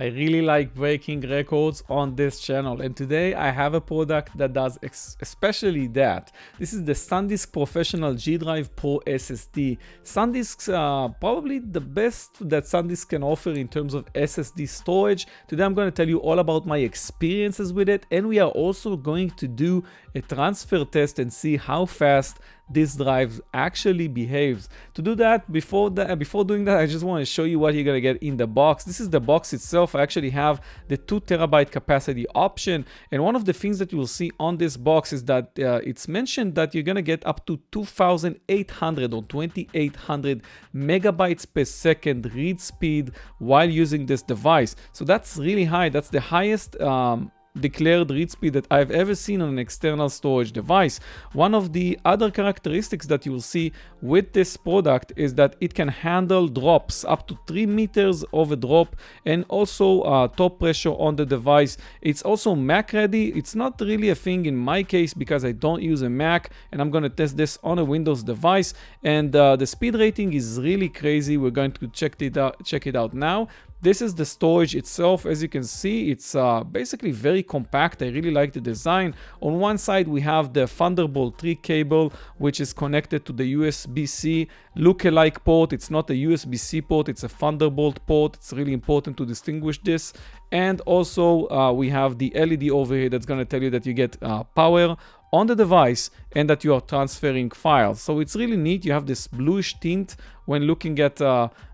I really like breaking records on this channel, and today I have a product that does especially that. This is the SanDisk Professional G-DRIVE PRO SSD. SanDisk's probably the best that SanDisk can offer in terms of SSD storage. Today I'm going to tell you all about my experiences with it, and we are also going to do a transfer test and see how fast this drive actually behaves. To do that, before doing that, I just want to show you what you're gonna get in the box. This is the box itself. I actually have the 2 TB capacity option, and one of the things that you will see on this box is that it's mentioned that you're gonna get up to 2,800 or 2,800 megabytes per second read speed while using this device. So that's really high. That's the highest declared read speed that I've ever seen on an external storage device. One of the other characteristics that you will see with this product is that it can handle drops up to 3 meters of a drop, and also top pressure on the device. It's also Mac ready. It's not really a thing in my case because I don't use a Mac, and I'm going to test this on a Windows device, and the speed rating is really crazy. We're going to check it out now. This is the storage itself. As you can see, it's basically very compact. I really like the design. On one side, we have the Thunderbolt 3 cable, which is connected to the USB-C look-alike port. It's not a USB-C port, it's a Thunderbolt port. It's really important to distinguish this. And also, we have the LED over here that's going to tell you that you get power on the device and that you are transferring files. So it's really neat. You have this bluish tint when looking at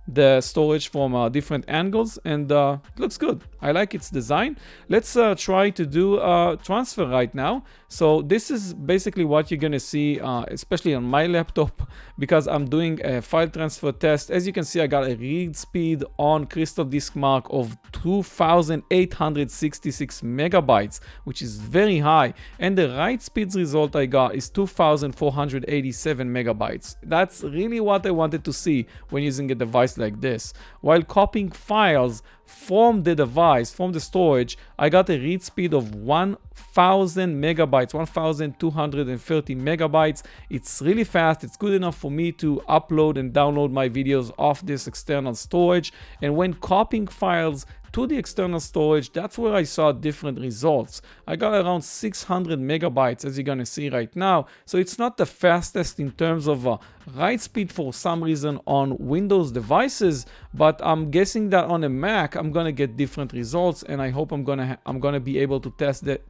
the storage from different angles, and it looks good. I like its design. Let's try to do a transfer right now. So this is basically what you're gonna see, especially on my laptop, because I'm doing a file transfer test. As you can see, I got a read speed on Crystal Disk Mark of 2,866 megabytes, which is very high, and the write speeds result I got is 2,487 megabytes. That's really what I wanted to see when using a device like this. While copying files from the device, from the storage, I got a read speed of 1,000 megabytes, 1,230 megabytes. It's really fast. It's good enough for me to upload and download my videos off this external storage. And when copying files to the external storage, that's where I saw different results. I got around 600 megabytes, as you're gonna see right now. So it's not the fastest in terms of write speed for some reason on Windows devices, but I'm guessing that on a Mac I'm gonna get different results, and I hope I'm gonna be able to test it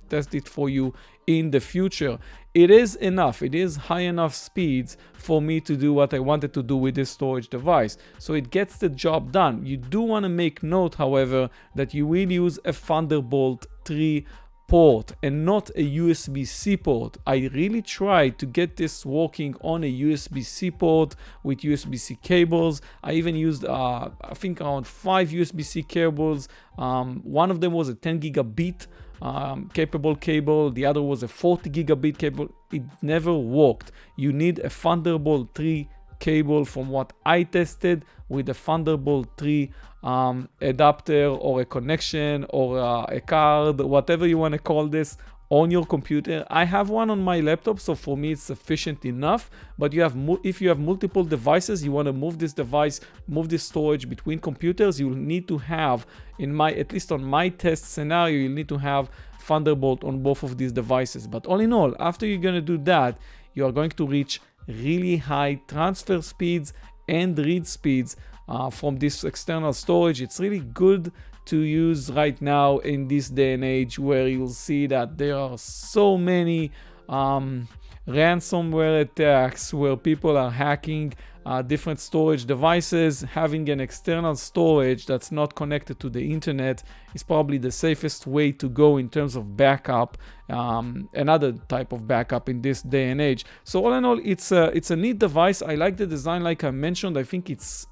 for you in the future. It is enough. It is high enough speeds for me to do what I wanted to do with this storage device. So it gets the job done. You do want to make note, however, that you will use a Thunderbolt 3 port and not a USB-C port. I really tried to get this working on a USB-C port with USB-C cables. I even used I think around 5 USB-C cables. One of them was a 10 gigabit capable cable, the other was a 40 gigabit cable. It never worked. You need a Thunderbolt 3 cable from what I tested with a Thunderbolt 3 adapter or a connection or a card, whatever you want to call this, on your computer. I have one on my laptop, so for me it's sufficient enough. But if you have multiple devices, you want to move this storage between computers, you'll need to have, at least on my test scenario, you'll need to have Thunderbolt on both of these devices. But all in all, after you're going to do that, you are going to reach really high transfer speeds and read speeds from this external storage. It's really good to use right now in this day and age, where you'll see that there are so many ransomware attacks where people are hacking different storage devices. Having an external storage that's not connected to the internet is probably the safest way to go in terms of backup, another type of backup in this day and age. So all in all, it's a neat device. I like the design, like I mentioned. I think it's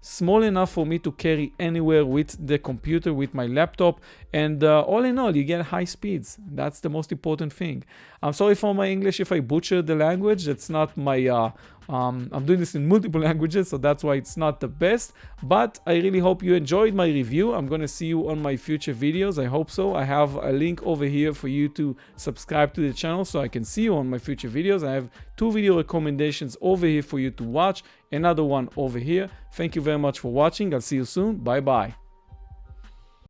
small enough for me to carry anywhere with the computer, with my laptop, and all in all, you get high speeds. That's the most important thing. I'm sorry for my English if I butchered the language. That's not my I'm doing this in multiple languages, so that's why it's not the best, but I really hope you enjoyed my review. I'm gonna see you on my future videos. I hope so. I have a link over here for you to subscribe to the channel so I can see you on my future videos. I have 2 video recommendations over here for you to watch, another one over here. Thank you very much for watching. I'll see you soon. Bye bye.